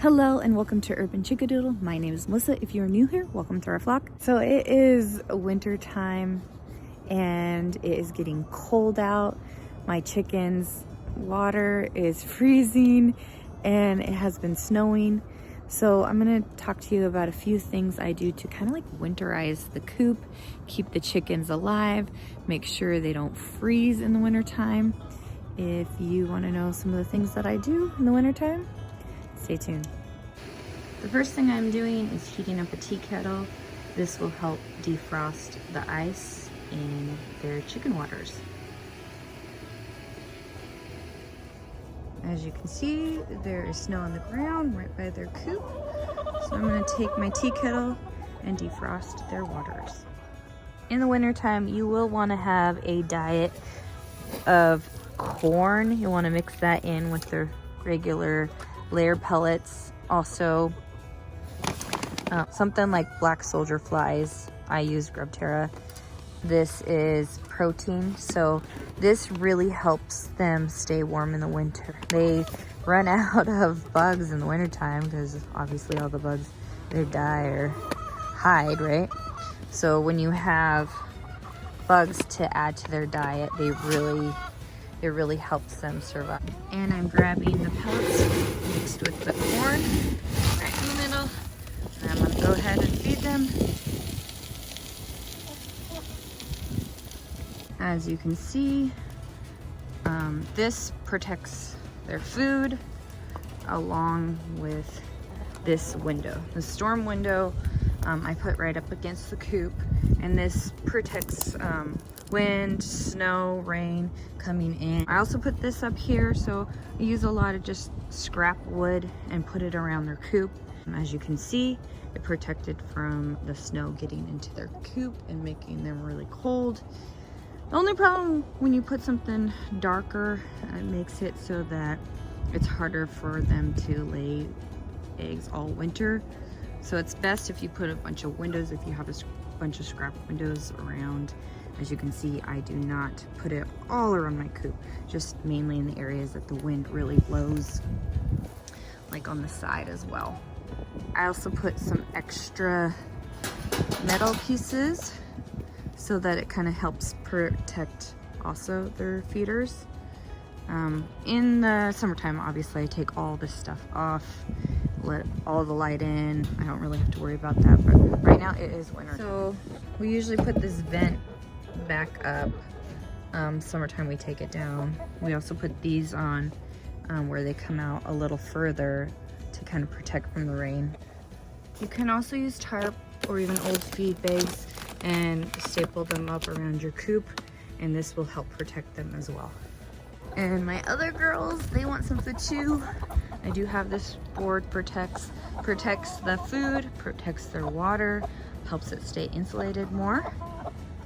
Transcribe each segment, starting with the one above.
Hello and welcome to Urban Chickadoodle. My name is Melissa. If you're new here, welcome to our flock. So it is winter time and it is getting cold out. My chickens' water is freezing and it has been snowing. So I'm gonna talk to you about a few things I do to kind of like winterize the coop, keep the chickens alive, make sure they don't freeze in the winter time. If you want to know some of the things that I do in the wintertime, stay tuned. The first thing I'm doing is heating up a tea kettle. This will help defrost the ice in their chicken waters. As you can see, there is snow on the ground right by their coop. So I'm going to take my tea kettle and defrost their waters. In the wintertime, you will want to have a diet of corn. You want to mix that in with the regular layer pellets. Also, something like black soldier flies. I use Grub Terra. This is protein, so this really helps them stay warm in the winter. They run out of bugs in the wintertime because obviously all the bugs they die or hide, right? So when you have bugs to add to their diet, it really helps them survive. And I'm grabbing the pellets mixed with the corn right in the middle. And I'm gonna go ahead and feed them. As you can see, this protects their food along with this window. The storm window I put right up against the coop, and this protects wind, snow, rain coming in. I also put this up here, so I use a lot of just scrap wood and put it around their coop. As you can see, it protected from the snow getting into their coop and making them really cold. The only problem when you put something darker, it makes it so that it's harder for them to lay eggs all winter. So it's best if you put a bunch of windows, if you have a bunch of scrap windows around. As you can see, I do not put it all around my coop, just mainly in the areas that the wind really blows, like on the side as well. I also put some extra metal pieces so that it kind of helps protect also their feeders. In the summertime, obviously I take all this stuff off, let all the light in. I don't really have to worry about that, but right now it is winter. So we usually put this vent back up. Summertime we take it down. We also put these on where they come out a little further to kind of protect from the rain. You can also use tarp or even old feed bags and staple them up around your coop, and this will help protect them as well. And my other girls, they want some food too. I do have this board, protects the food, protects their water, helps it stay insulated more.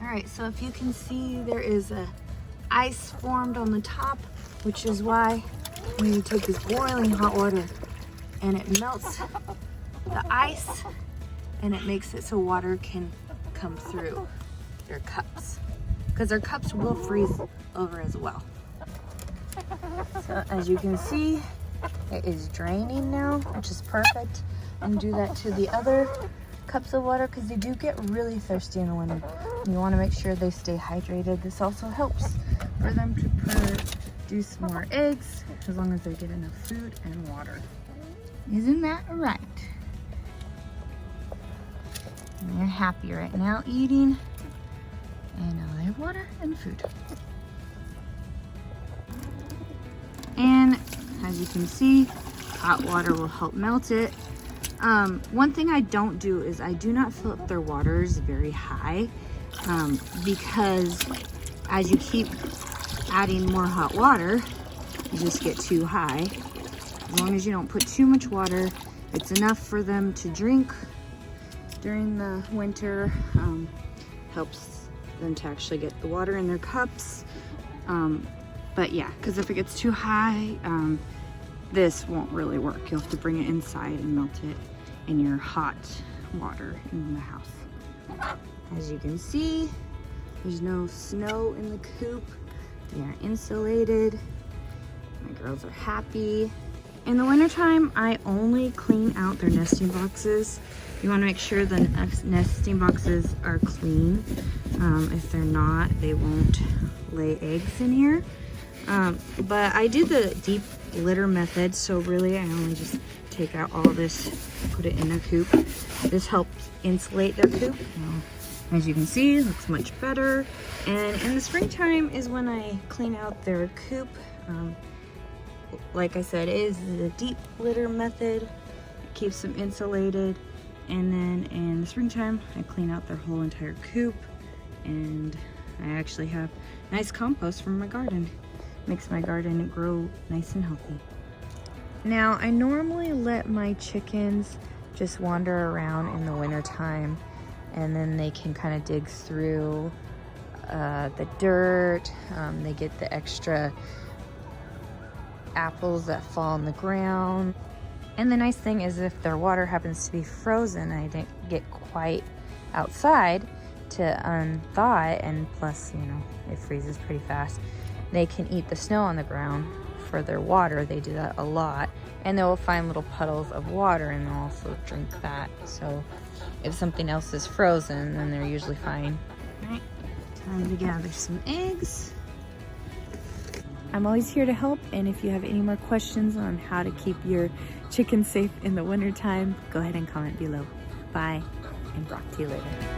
All right, so if you can see, there is a ice formed on the top, which is why when you take this boiling hot water and it melts the ice and it makes it so water can come through their cups, because their cups will freeze over as well. So as you can see, it is draining now, which is perfect. And do that to the other cups of water because they do get really thirsty in the winter. You want to make sure they stay hydrated. This also helps for them to produce more eggs as long as they get enough food and water. Isn't that right? And they're happy right now eating, and now they have water and food. And as you can see, hot water will help melt it. One thing I don't do is I do not fill up their waters very high because as you keep adding more hot water, you just get too high. As long as you don't put too much water, it's enough for them to drink during the winter. Helps them to actually get the water in their cups. But yeah, because if it gets too high, this won't really work. You'll have to bring it inside and melt it in your hot water in the house. As you can see, there's no snow in the coop. They are insulated. My girls are happy. In the wintertime, I only clean out their nesting boxes. You want to make sure the nesting boxes are clean. If they're not, they won't lay eggs in here. But I do the deep litter method, so really I only just take out all this, put it in their coop. This helps insulate their coop. Now, as you can see, it looks much better. And in the springtime is when I clean out their coop. Like I said, it is the deep litter method. It keeps them insulated. And then in the springtime, I clean out their whole entire coop. And I actually have nice compost from my garden. Makes my garden grow nice and healthy. Now, I normally let my chickens just wander around in the winter time, and then they can kind of dig through the dirt. They get the extra apples that fall on the ground. And the nice thing is if their water happens to be frozen, I didn't get quite outside to unthaw it, and plus, you know, it freezes pretty fast. They can eat the snow on the ground for their water. They do that a lot, and they will find little puddles of water and they'll also drink that. So if something else is frozen, then they're usually fine. All right, time to gather some eggs. I'm always here to help, and if you have any more questions on how to keep your chickens safe in the wintertime, go ahead and comment below. Bye, and talk to you later.